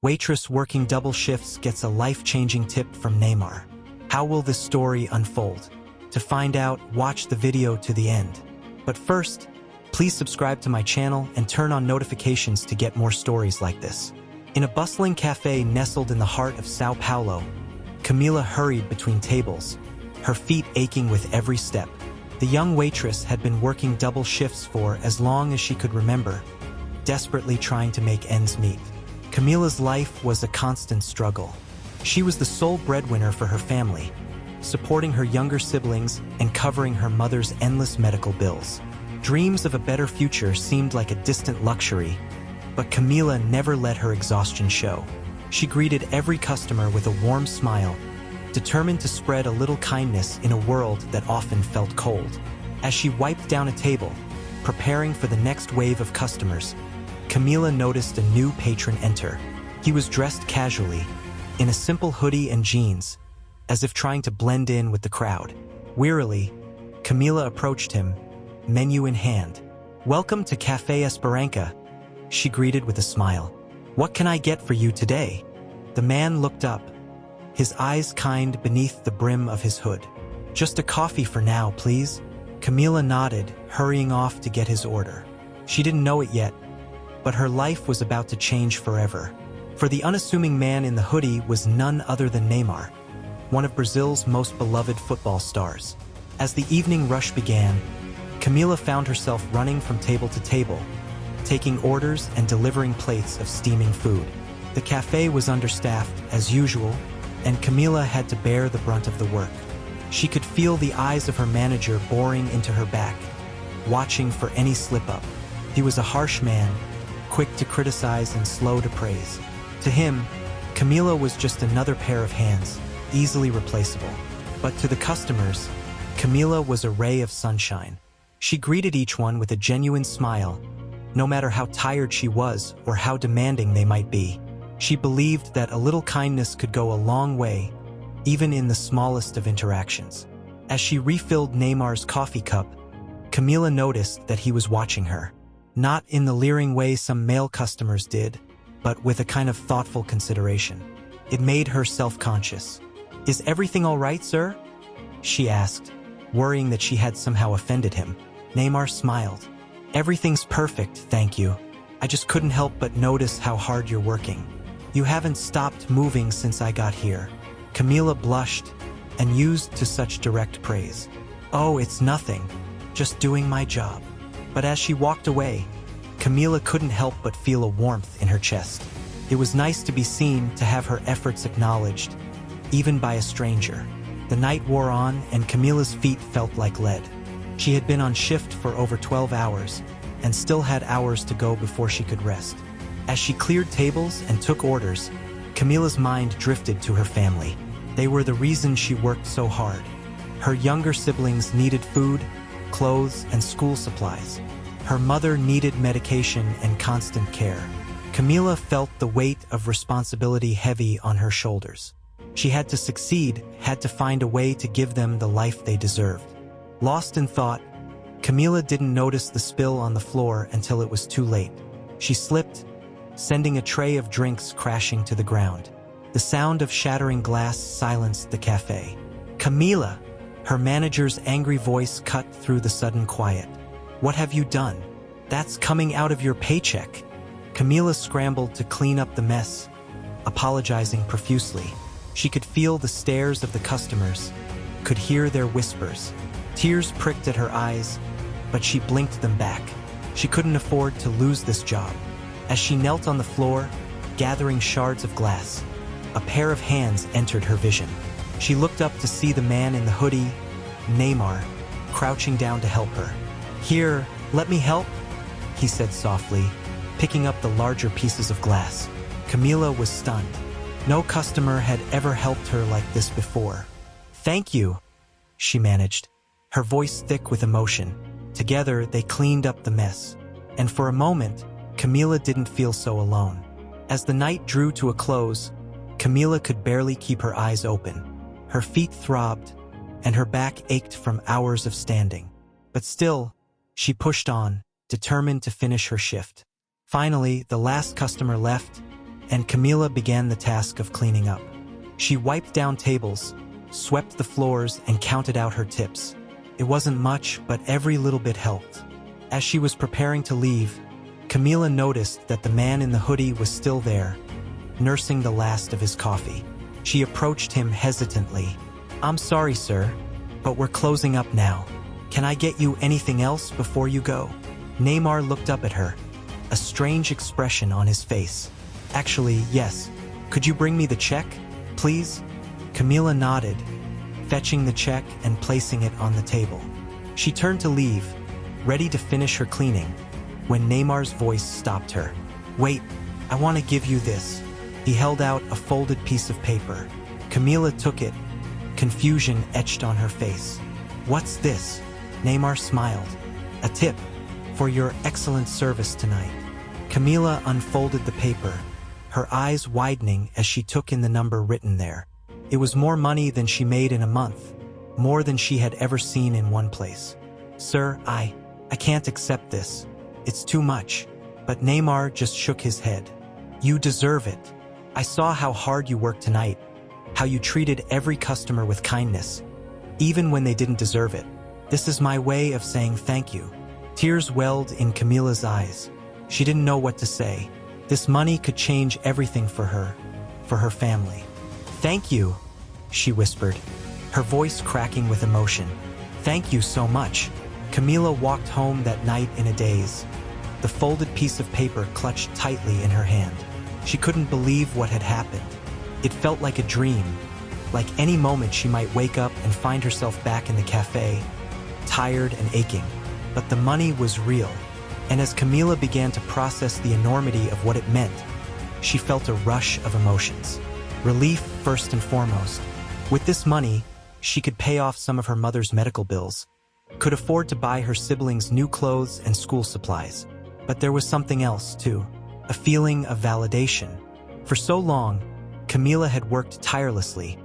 Waitress working double shifts gets a life-changing tip from Neymar. How will this story unfold? To find out, watch the video to the end. But first, please subscribe to my channel and turn on notifications to get more stories like this. In a bustling cafe nestled in the heart of Sao Paulo, Camila hurried between tables, her feet aching with every step. The young waitress had been working double shifts for as long as she could remember, desperately trying to make ends meet. Camila's life was a constant struggle. She was the sole breadwinner for her family, supporting her younger siblings and covering her mother's endless medical bills. Dreams of a better future seemed like a distant luxury, but Camila never let her exhaustion show. She greeted every customer with a warm smile, determined to spread a little kindness in a world that often felt cold. As she wiped down a table, preparing for the next wave of customers, Camila noticed a new patron enter. He was dressed casually, in a simple hoodie and jeans, as if trying to blend in with the crowd. Wearily, Camila approached him, menu in hand. "Welcome to Café Esperança," she greeted with a smile. "What can I get for you today?" The man looked up, his eyes kind beneath the brim of his hood. "Just a coffee for now, please." Camila nodded, hurrying off to get his order. She didn't know it yet, but her life was about to change forever. For the unassuming man in the hoodie was none other than Neymar, one of Brazil's most beloved football stars. As the evening rush began, Camila found herself running from table to table, taking orders and delivering plates of steaming food. The cafe was understaffed, as usual, and Camila had to bear the brunt of the work. She could feel the eyes of her manager boring into her back, watching for any slip-up. He was a harsh man, quick to criticize and slow to praise. To him, Camila was just another pair of hands, easily replaceable. But to the customers, Camila was a ray of sunshine. She greeted each one with a genuine smile, no matter how tired she was or how demanding they might be. She believed that a little kindness could go a long way, even in the smallest of interactions. As she refilled Neymar's coffee cup, Camila noticed that he was watching her. Not in the leering way some male customers did, but with a kind of thoughtful consideration. It made her self-conscious. "Is everything all right, sir?" she asked, worrying that she had somehow offended him. Neymar smiled. "Everything's perfect, thank you. I just couldn't help but notice how hard you're working. You haven't stopped moving since I got here." Camila blushed and used to such direct praise. "Oh, it's nothing. Just doing my job." But as she walked away, Camila couldn't help but feel a warmth in her chest. It was nice to be seen, to have her efforts acknowledged, even by a stranger. The night wore on, and Camila's feet felt like lead. She had been on shift for over 12 hours, and still had hours to go before she could rest. As she cleared tables and took orders, Camila's mind drifted to her family. They were the reason she worked so hard. Her younger siblings needed food, clothes, and school supplies. Her mother needed medication and constant care. Camila felt the weight of responsibility heavy on her shoulders. She had to succeed, had to find a way to give them the life they deserved. Lost in thought, Camila didn't notice the spill on the floor until it was too late. She slipped, sending a tray of drinks crashing to the ground. The sound of shattering glass silenced the cafe. "Camila!" Her manager's angry voice cut through the sudden quiet. "What have you done? That's coming out of your paycheck." Camila scrambled to clean up the mess, apologizing profusely. She could feel the stares of the customers, could hear their whispers. Tears pricked at her eyes, but she blinked them back. She couldn't afford to lose this job. As she knelt on the floor, gathering shards of glass, a pair of hands entered her vision. She looked up to see the man in the hoodie, Neymar, crouching down to help her. "Here, let me help," he said softly, picking up the larger pieces of glass. Camila was stunned. No customer had ever helped her like this before. "Thank you," she managed, her voice thick with emotion. Together, they cleaned up the mess. And for a moment, Camila didn't feel so alone. As the night drew to a close, Camila could barely keep her eyes open. Her feet throbbed, and her back ached from hours of standing. But still, she pushed on, determined to finish her shift. Finally, the last customer left, and Camila began the task of cleaning up. She wiped down tables, swept the floors, and counted out her tips. It wasn't much, but every little bit helped. As she was preparing to leave, Camila noticed that the man in the hoodie was still there, nursing the last of his coffee. She approached him hesitantly. "I'm sorry, sir, but we're closing up now. Can I get you anything else before you go?" Neymar looked up at her, a strange expression on his face. "Actually, yes. Could you bring me the check, please?" Camila nodded, fetching the check and placing it on the table. She turned to leave, ready to finish her cleaning, when Neymar's voice stopped her. "Wait, I want to give you this." He held out a folded piece of paper. Camila took it, confusion etched on her face. "What's this?" Neymar smiled. "A tip for your excellent service tonight." Camila unfolded the paper, her eyes widening as she took in the number written there. It was more money than she made in a month, more than she had ever seen in one place. "Sir, I can't accept this. It's too much." But Neymar just shook his head. "You deserve it. I saw how hard you worked tonight, how you treated every customer with kindness, even when they didn't deserve it. This is my way of saying thank you." Tears welled in Camila's eyes. She didn't know what to say. This money could change everything for her family. "Thank you," she whispered, her voice cracking with emotion. "Thank you so much." Camila walked home that night in a daze, the folded piece of paper clutched tightly in her hand. She couldn't believe what had happened. It felt like a dream, like any moment she might wake up and find herself back in the cafe, tired and aching. But the money was real, and as Camila began to process the enormity of what it meant, she felt a rush of emotions. Relief first and foremost. With this money, she could pay off some of her mother's medical bills, could afford to buy her siblings new clothes and school supplies. But there was something else, too, a feeling of validation. For so long, Camila had worked tirelessly,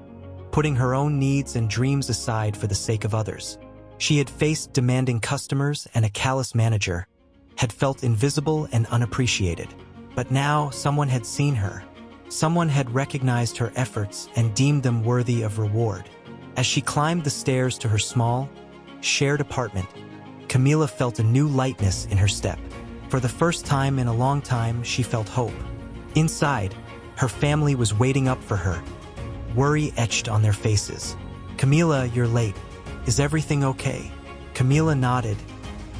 putting her own needs and dreams aside for the sake of others. She had faced demanding customers and a callous manager, had felt invisible and unappreciated. But now someone had seen her. Someone had recognized her efforts and deemed them worthy of reward. As she climbed the stairs to her small, shared apartment, Camila felt a new lightness in her step. For the first time in a long time, she felt hope. Inside, her family was waiting up for her, worry etched on their faces. "Camila, you're late. Is everything okay?" Camila nodded,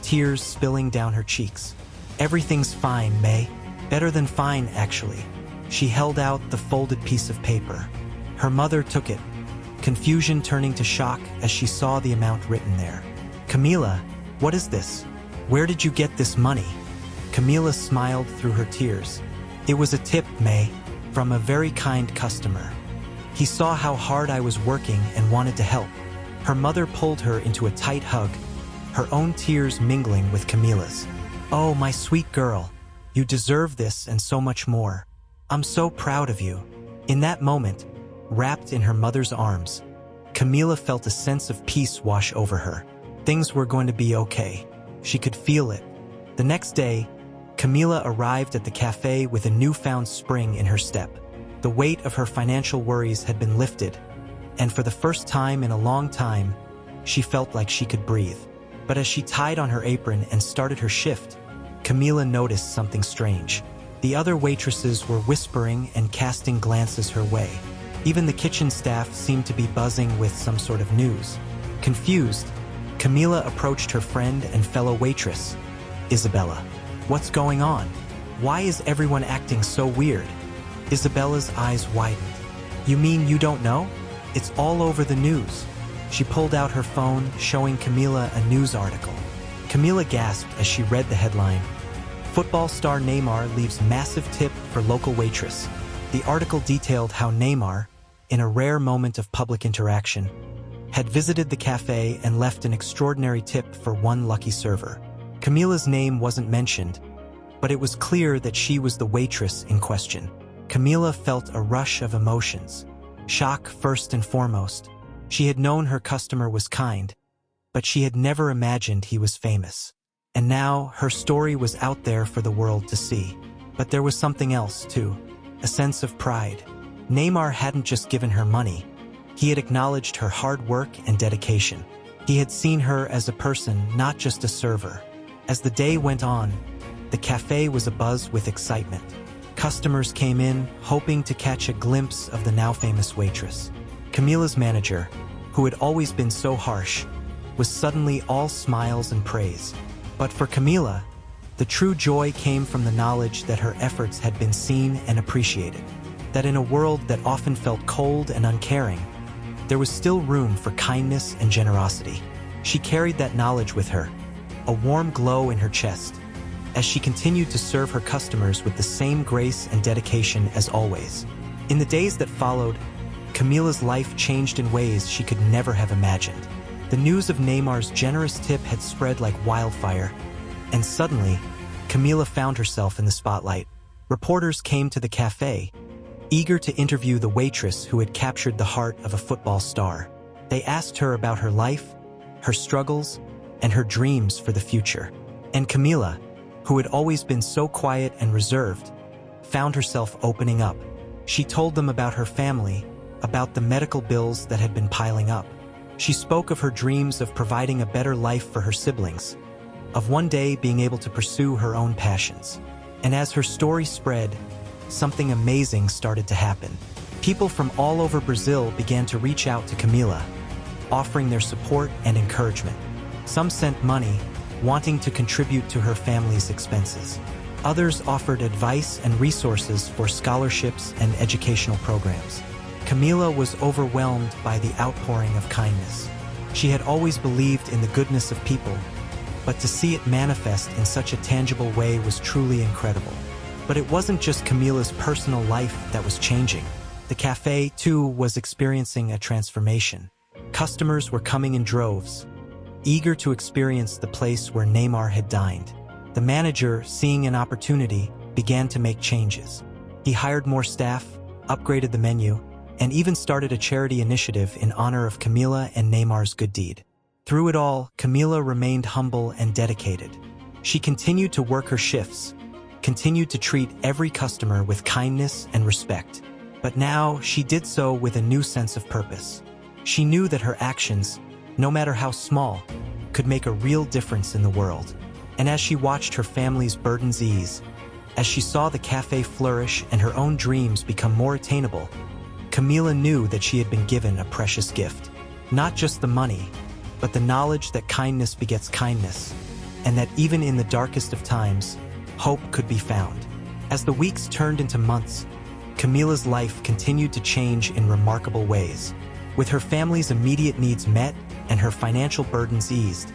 tears spilling down her cheeks. "Everything's fine, May. Better than fine, actually." She held out the folded piece of paper. Her mother took it, confusion turning to shock as she saw the amount written there. "Camila, what is this? Where did you get this money?" Camila smiled through her tears. "It was a tip, May, from a very kind customer. He saw how hard I was working and wanted to help." Her mother pulled her into a tight hug, her own tears mingling with Camila's. "Oh, my sweet girl, you deserve this and so much more. I'm so proud of you." In that moment, wrapped in her mother's arms, Camila felt a sense of peace wash over her. Things were going to be okay. She could feel it. The next day, Camila arrived at the cafe with a newfound spring in her step. The weight of her financial worries had been lifted, and for the first time in a long time, she felt like she could breathe. But as she tied on her apron and started her shift, Camila noticed something strange. The other waitresses were whispering and casting glances her way. Even the kitchen staff seemed to be buzzing with some sort of news. Confused, Camila approached her friend and fellow waitress, Isabella. "What's going on? Why is everyone acting so weird?" Isabella's eyes widened. "You mean you don't know? It's all over the news." She pulled out her phone, showing Camila a news article. Camila gasped as she read the headline, "Football star Neymar leaves massive tip for local waitress." The article detailed how Neymar, in a rare moment of public interaction, had visited the cafe and left an extraordinary tip for one lucky server. Camila's name wasn't mentioned, but it was clear that she was the waitress in question. Camila felt a rush of emotions. Shock first and foremost. She had known her customer was kind, but she had never imagined he was famous. And now her story was out there for the world to see. But there was something else, too. a sense of pride. Neymar hadn't just given her money. He had acknowledged her hard work and dedication. He had seen her as a person, not just a server. As the day went on, the cafe was abuzz with excitement. Customers came in, hoping to catch a glimpse of the now-famous Waitress. Camila's manager, who had always been so harsh, was suddenly all smiles and praise. But for Camila, the true joy came from the knowledge that her efforts had been seen and appreciated. That in a world that often felt cold and uncaring, there was still room for kindness and generosity. She carried that knowledge with her, a warm glow in her chest, as she continued to serve her customers with the same grace and dedication as always. In the days that followed, Camila's life changed in ways she could never have imagined. The news of Neymar's generous tip had spread like wildfire, and suddenly, Camila found herself in the spotlight. Reporters came to the cafe, eager to interview the waitress who had captured the heart of a football star. They asked her about her life, her struggles, and her dreams for the future. And Camila, who had always been so quiet and reserved, found herself opening up. She told them about her family, about the medical bills that had been piling up. She spoke of her dreams of providing a better life for her siblings, of one day being able to pursue her own passions. And as her story spread, something amazing started to happen. People from all over Brazil began to reach out to Camila, offering their support and encouragement. Some sent money, wanting to contribute to her family's expenses. Others offered advice and resources for scholarships and educational programs. Camila was overwhelmed by the outpouring of kindness. She had always believed in the goodness of people, but to see it manifest in such a tangible way was truly incredible. But it wasn't just Camila's personal life that was changing. The cafe, too, was experiencing a transformation. Customers were coming in droves, eager to experience the place where Neymar had dined. The manager, seeing an opportunity, began to make changes. He hired more staff, upgraded the menu, and even started a charity initiative in honor of Camila and Neymar's good deed. Through it all, Camila remained humble and dedicated. She continued to work her shifts, continued to treat every customer with kindness and respect. But now she did so with a new sense of purpose. She knew that her actions, no matter how small, could make a real difference in the world. And as she watched her family's burdens ease, as she saw the cafe flourish and her own dreams become more attainable, Camila knew that she had been given a precious gift. Not just the money, but the knowledge that kindness begets kindness, and that even in the darkest of times, hope could be found. As the weeks turned into months, Camila's life continued to change in remarkable ways. With her family's immediate needs met and her financial burdens eased,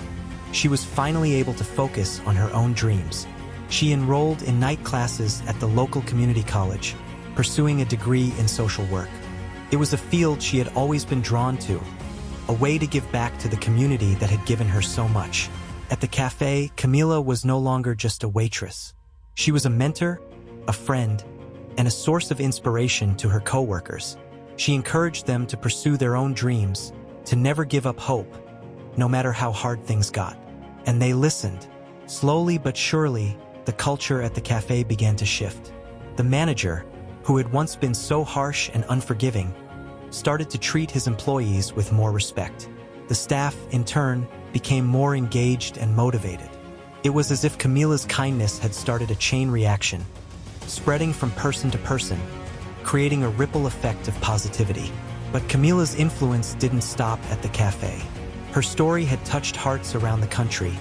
she was finally able to focus on her own dreams. She enrolled in night classes at the local community college, pursuing a degree in social work. It was a field she had always been drawn to, a way to give back to the community that had given her so much. At the cafe, Camila was no longer just a waitress. She was a mentor, a friend, and a source of inspiration to her coworkers. She encouraged them to pursue their own dreams, to never give up hope, no matter how hard things got. And they listened. Slowly but surely, the culture at the cafe began to shift. The manager, who had once been so harsh and unforgiving, started to treat his employees with more respect. The staff, in turn, became more engaged and motivated. It was as if Camila's kindness had started a chain reaction, spreading from person to person, creating a ripple effect of positivity. But Camila's influence didn't stop at the cafe. Her story had touched hearts around the country,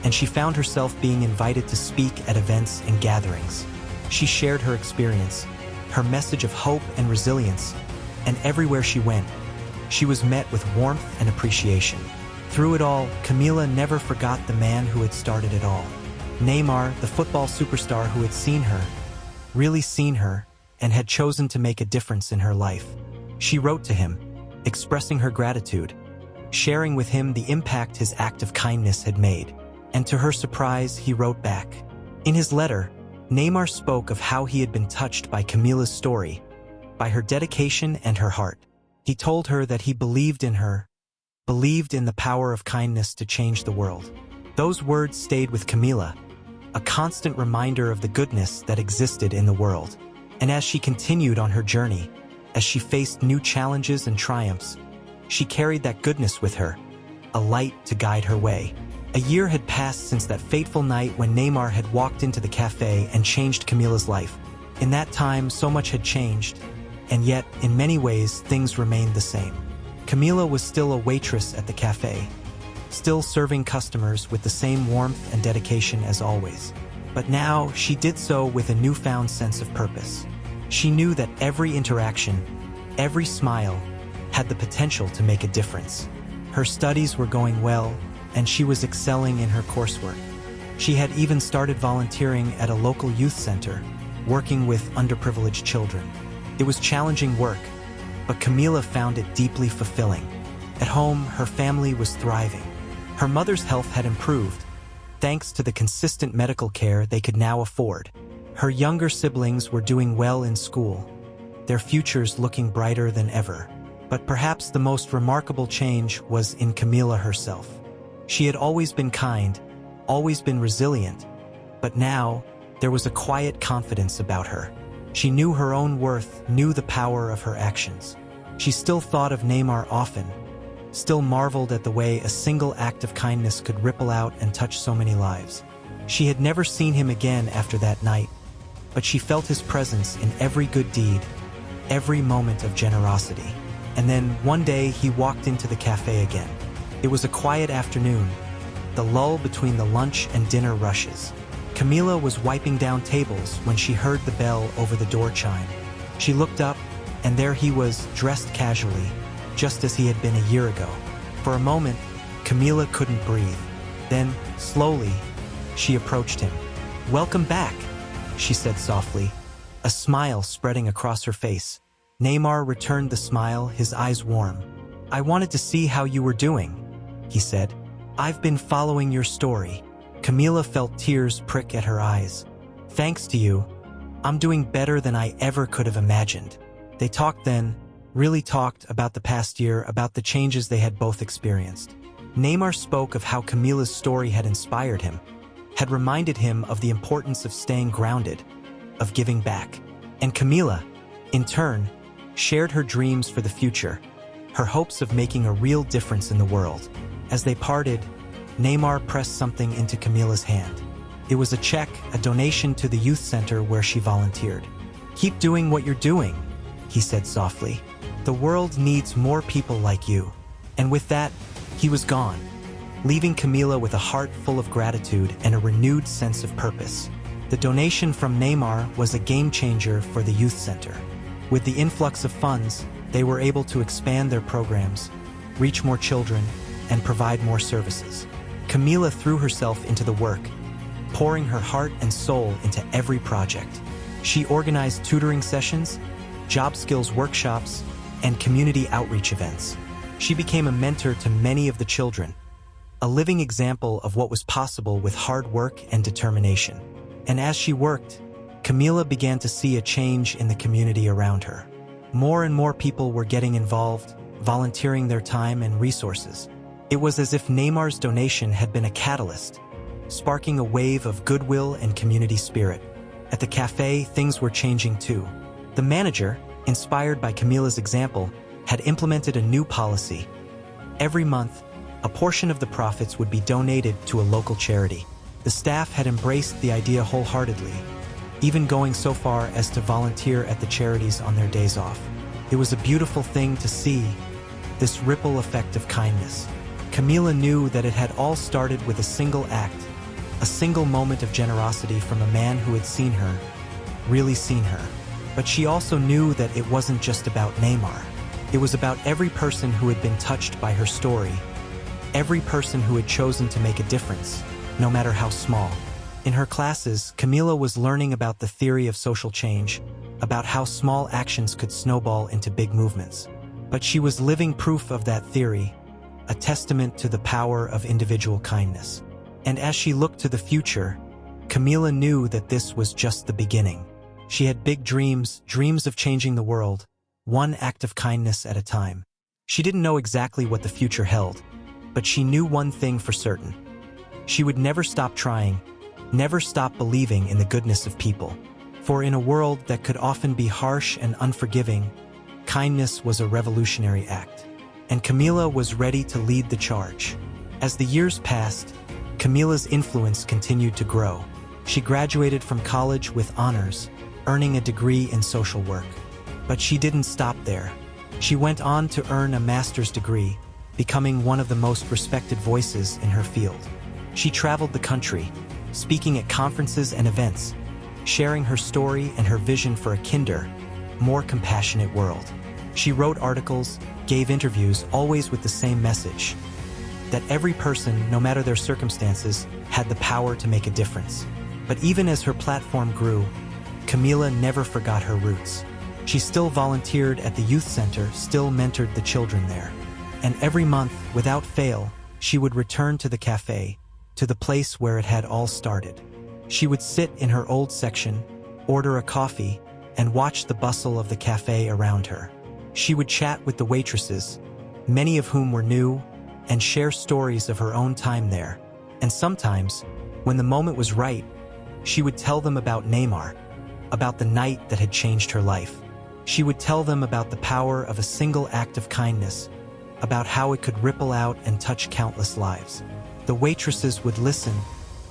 and she found herself being invited to speak at events and gatherings. She shared her experience, her message of hope and resilience, and everywhere she went, she was met with warmth and appreciation. Through it all, Camila never forgot the man who had started it all. Neymar, the football superstar who had seen her, really seen her, and had chosen to make a difference in her life. She wrote to him, expressing her gratitude, sharing with him the impact his act of kindness had made. And to her surprise, he wrote back. In his letter, Neymar spoke of how he had been touched by Camila's story, by her dedication and her heart. He told her that he believed in her, believed in the power of kindness to change the world. Those words stayed with Camila, a constant reminder of the goodness that existed in the world. And as she continued on her journey, as she faced new challenges and triumphs, she carried that goodness with her, a light to guide her way. A year had passed since that fateful night when Neymar had walked into the cafe and changed Camila's life. In that time, so much had changed, and yet, in many ways, things remained the same. Camila was still a waitress at the cafe, still serving customers with the same warmth and dedication as always. But now, she did so with a newfound sense of purpose. She knew that every interaction, every smile, had the potential to make a difference. Her studies were going well, and she was excelling in her coursework. She had even started volunteering at a local youth center, working with underprivileged children. It was challenging work, but Camila found it deeply fulfilling. At home, her family was thriving. Her mother's health had improved, thanks to the consistent medical care they could now afford. Her younger siblings were doing well in school, their futures looking brighter than ever. But perhaps the most remarkable change was in Camila herself. She had always been kind, always been resilient, but now there was a quiet confidence about her. She knew her own worth, knew the power of her actions. She still thought of Neymar often, still marveled at the way a single act of kindness could ripple out and touch so many lives. She had never seen him again after that night, but she felt his presence in every good deed, every moment of generosity. And then one day he walked into the cafe again. It was a quiet afternoon, the lull between the lunch and dinner rushes. Camila was wiping down tables when she heard the bell over the door chime. She looked up, and there he was, dressed casually, just as he had been a year ago. For a moment, Camila couldn't breathe. Then, slowly, she approached him. "Welcome back," she said softly, a smile spreading across her face. Neymar returned the smile, his eyes warm. "I wanted to see how you were doing," he said. "I've been following your story." Camila felt tears prick at her eyes. "Thanks to you, I'm doing better than I ever could have imagined." They talked then, really talked about the past year, about the changes they had both experienced. Neymar spoke of how Camila's story had inspired him, had reminded him of the importance of staying grounded, of giving back. And Camila, in turn, shared her dreams for the future, her hopes of making a real difference in the world. As they parted, Neymar pressed something into Camila's hand. It was a check, a donation to the youth center where she volunteered. "Keep doing what you're doing," he said softly. "The world needs more people like you." And with that, he was gone, leaving Camila with a heart full of gratitude and a renewed sense of purpose. The donation from Neymar was a game changer for the youth center. With the influx of funds, they were able to expand their programs, reach more children, and provide more services. Camila threw herself into the work, pouring her heart and soul into every project. She organized tutoring sessions, job skills workshops, and community outreach events. She became a mentor to many of the children, a living example of what was possible with hard work and determination. And as she worked, Camila began to see a change in the community around her. More and more people were getting involved, volunteering their time and resources. It was as if Neymar's donation had been a catalyst, sparking a wave of goodwill and community spirit. At the cafe, things were changing too. The manager, inspired by Camila's example, had implemented a new policy. Every month, a portion of the profits would be donated to a local charity. The staff had embraced the idea wholeheartedly, even going so far as to volunteer at the charities on their days off. It was a beautiful thing to see, this ripple effect of kindness. Camila knew that it had all started with a single act, a single moment of generosity from a man who had seen her, really seen her. But she also knew that it wasn't just about Neymar. It was about every person who had been touched by her story, every person who had chosen to make a difference, no matter how small. In her classes, Camila was learning about the theory of social change, about how small actions could snowball into big movements. But she was living proof of that theory, a testament to the power of individual kindness. And as she looked to the future, Camila knew that this was just the beginning. She had big dreams, dreams of changing the world, one act of kindness at a time. She didn't know exactly what the future held, but she knew one thing for certain. She would never stop trying, never stop believing in the goodness of people. For in a world that could often be harsh and unforgiving, kindness was a revolutionary act. And Camila was ready to lead the charge. As the years passed, Camila's influence continued to grow. She graduated from college with honors, earning a degree in social work. But she didn't stop there. She went on to earn a master's degree, becoming one of the most respected voices in her field. She traveled the country, speaking at conferences and events, sharing her story and her vision for a kinder, more compassionate world. She wrote articles, gave interviews, always with the same message: that every person, no matter their circumstances, had the power to make a difference. But even as her platform grew, Camila never forgot her roots. She still volunteered at the youth center, still mentored the children there. And every month, without fail, she would return to the cafe, to the place where it had all started. She would sit in her old section, order a coffee, and watch the bustle of the cafe around her. She would chat with the waitresses, many of whom were new, and share stories of her own time there. And sometimes, when the moment was right, she would tell them about Neymar, about the night that had changed her life. She would tell them about the power of a single act of kindness, about how it could ripple out and touch countless lives. The waitresses would listen,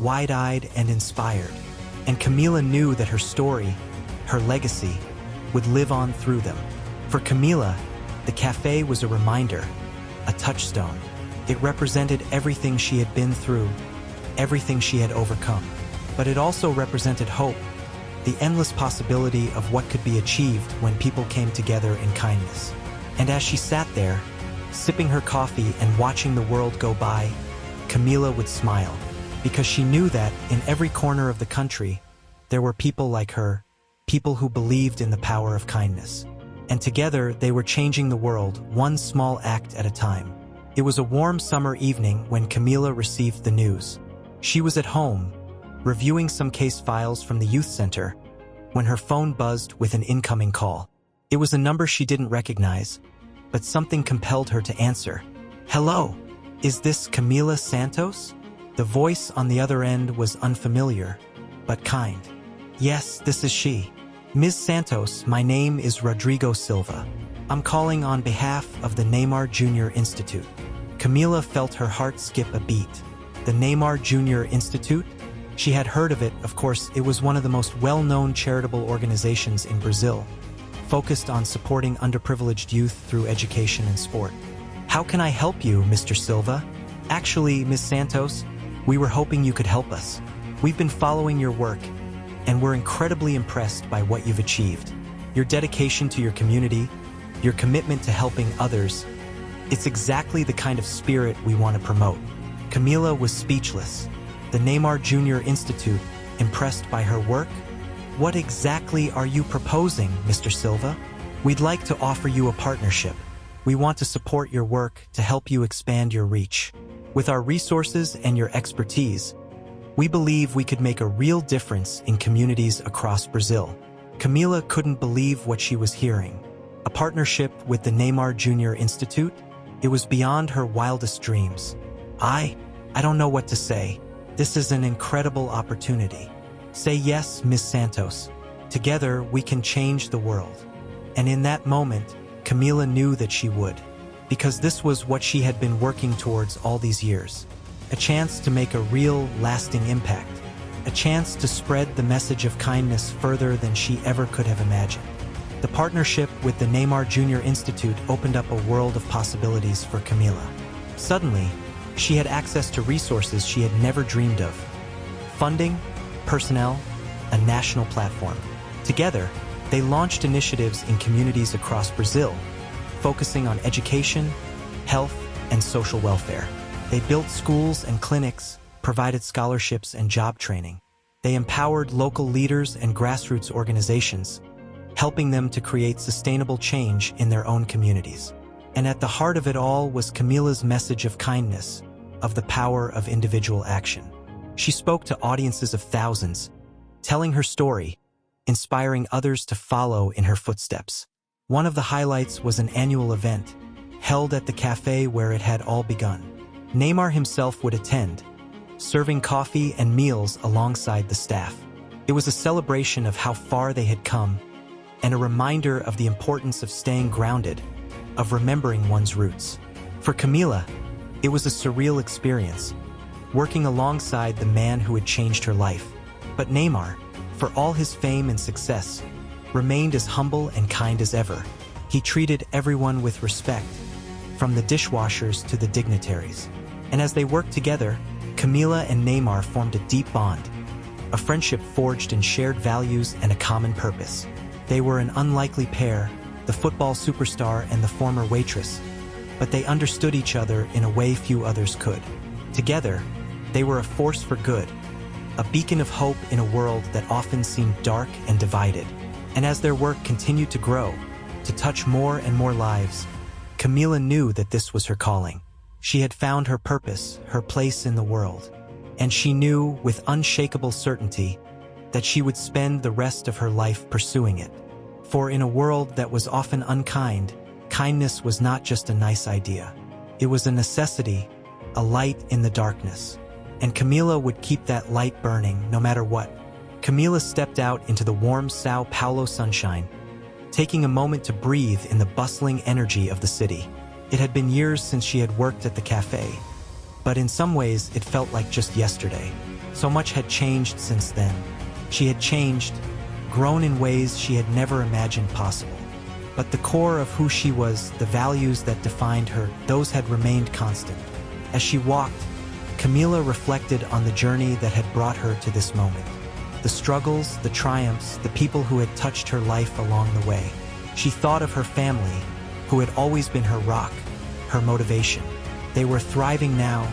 wide-eyed and inspired, and Camila knew that her story, her legacy, would live on through them. For Camila, the cafe was a reminder, a touchstone. It represented everything she had been through, everything she had overcome. But it also represented hope, the endless possibility of what could be achieved when people came together in kindness. And as she sat there, sipping her coffee and watching the world go by, Camila would smile, because she knew that in every corner of the country, there were people like her, people who believed in the power of kindness. And together, they were changing the world, one small act at a time. It was a warm summer evening when Camila received the news. She was at home, reviewing some case files from the youth center, when her phone buzzed with an incoming call. It was a number she didn't recognize, but something compelled her to answer. "Hello, is this Camila Santos?" The voice on the other end was unfamiliar, but kind. "Yes, this is she. Ms. Santos, my name is Rodrigo Silva. I'm calling on behalf of the Neymar Jr. Institute." Camila felt her heart skip a beat. The Neymar Jr. Institute? She had heard of it, of course. It was one of the most well-known charitable organizations in Brazil, focused on supporting underprivileged youth through education and sport. "How can I help you, Mr. Silva?" "Actually, Ms. Santos, we were hoping you could help us. We've been following your work, and we're incredibly impressed by what you've achieved. Your dedication to your community, your commitment to helping others, it's exactly the kind of spirit we want to promote." Camila was speechless. The Neymar Jr. Institute, impressed by her work? "What exactly are you proposing, Mr. Silva?" "We'd like to offer you a partnership. We want to support your work to help you expand your reach. With our resources and your expertise, we believe we could make a real difference in communities across Brazil." Camila couldn't believe what she was hearing. A partnership with the Neymar Jr. Institute? It was beyond her wildest dreams. I don't know what to say. This is an incredible opportunity. "Say yes, Ms. Santos. Together, we can change the world." And in that moment, Camila knew that she would, because this was what she had been working towards all these years. A chance to make a real, lasting impact. A chance to spread the message of kindness further than she ever could have imagined. The partnership with the Neymar Jr. Institute opened up a world of possibilities for Camila. Suddenly, she had access to resources she had never dreamed of. Funding, personnel, a national platform. Together, they launched initiatives in communities across Brazil, focusing on education, health, and social welfare. They built schools and clinics, provided scholarships and job training. They empowered local leaders and grassroots organizations, helping them to create sustainable change in their own communities. And at the heart of it all was Camila's message of kindness, of the power of individual action. She spoke to audiences of thousands, telling her story, inspiring others to follow in her footsteps. One of the highlights was an annual event, held at the cafe where it had all begun. Neymar himself would attend, serving coffee and meals alongside the staff. It was a celebration of how far they had come, and a reminder of the importance of staying grounded, of remembering one's roots. For Camila, it was a surreal experience, working alongside the man who had changed her life. But Neymar, for all his fame and success, remained as humble and kind as ever. He treated everyone with respect, from the dishwashers to the dignitaries. And as they worked together, Camila and Neymar formed a deep bond, a friendship forged in shared values and a common purpose. They were an unlikely pair, the football superstar and the former waitress, but they understood each other in a way few others could. Together, they were a force for good, a beacon of hope in a world that often seemed dark and divided. And as their work continued to grow, to touch more and more lives, Camila knew that this was her calling. She had found her purpose, her place in the world, and she knew with unshakable certainty that she would spend the rest of her life pursuing it. For in a world that was often unkind, kindness was not just a nice idea. It was a necessity, a light in the darkness. And Camila would keep that light burning no matter what. Camila stepped out into the warm São Paulo sunshine, taking a moment to breathe in the bustling energy of the city. It had been years since she had worked at the cafe, but in some ways it felt like just yesterday. So much had changed since then. She had changed, grown in ways she had never imagined possible. But the core of who she was, the values that defined her, those had remained constant. As she walked, Camila reflected on the journey that had brought her to this moment. The struggles, the triumphs, the people who had touched her life along the way. She thought of her family, who had always been her rock, her motivation. They were thriving now,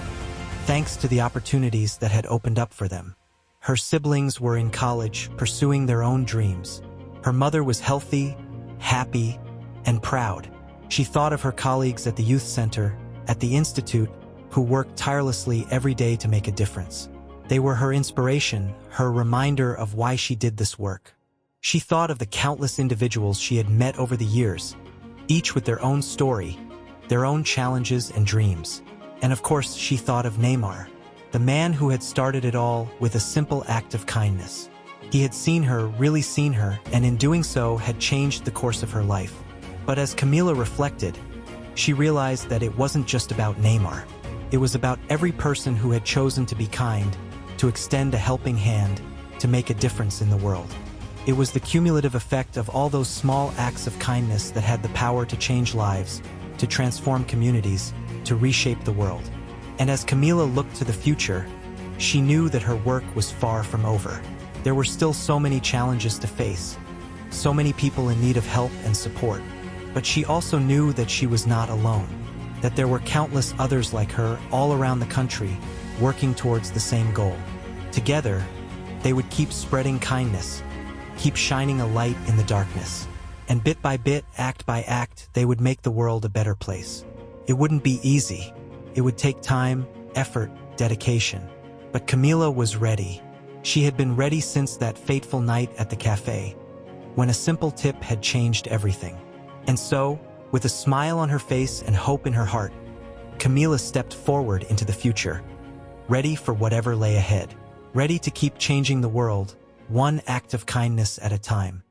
thanks to the opportunities that had opened up for them. Her siblings were in college, pursuing their own dreams. Her mother was healthy, happy, and proud. She thought of her colleagues at the youth center, at the institute, who worked tirelessly every day to make a difference. They were her inspiration, her reminder of why she did this work. She thought of the countless individuals she had met over the years, each with their own story, their own challenges and dreams. And of course, she thought of Neymar, the man who had started it all with a simple act of kindness. He had seen her, really seen her, and in doing so had changed the course of her life. But as Camila reflected, she realized that it wasn't just about Neymar. It was about every person who had chosen to be kind, to extend a helping hand, to make a difference in the world. It was the cumulative effect of all those small acts of kindness that had the power to change lives, to transform communities, to reshape the world. And as Camila looked to the future, she knew that her work was far from over. There were still so many challenges to face, so many people in need of help and support. But she also knew that she was not alone, that there were countless others like her all around the country, working towards the same goal. Together, they would keep spreading kindness, keep shining a light in the darkness. And bit by bit, act by act, they would make the world a better place. It wouldn't be easy. It would take time, effort, dedication. But Camila was ready. She had been ready since that fateful night at the cafe, when a simple tip had changed everything. And so, with a smile on her face and hope in her heart, Camila stepped forward into the future, ready for whatever lay ahead, ready to keep changing the world, one act of kindness at a time.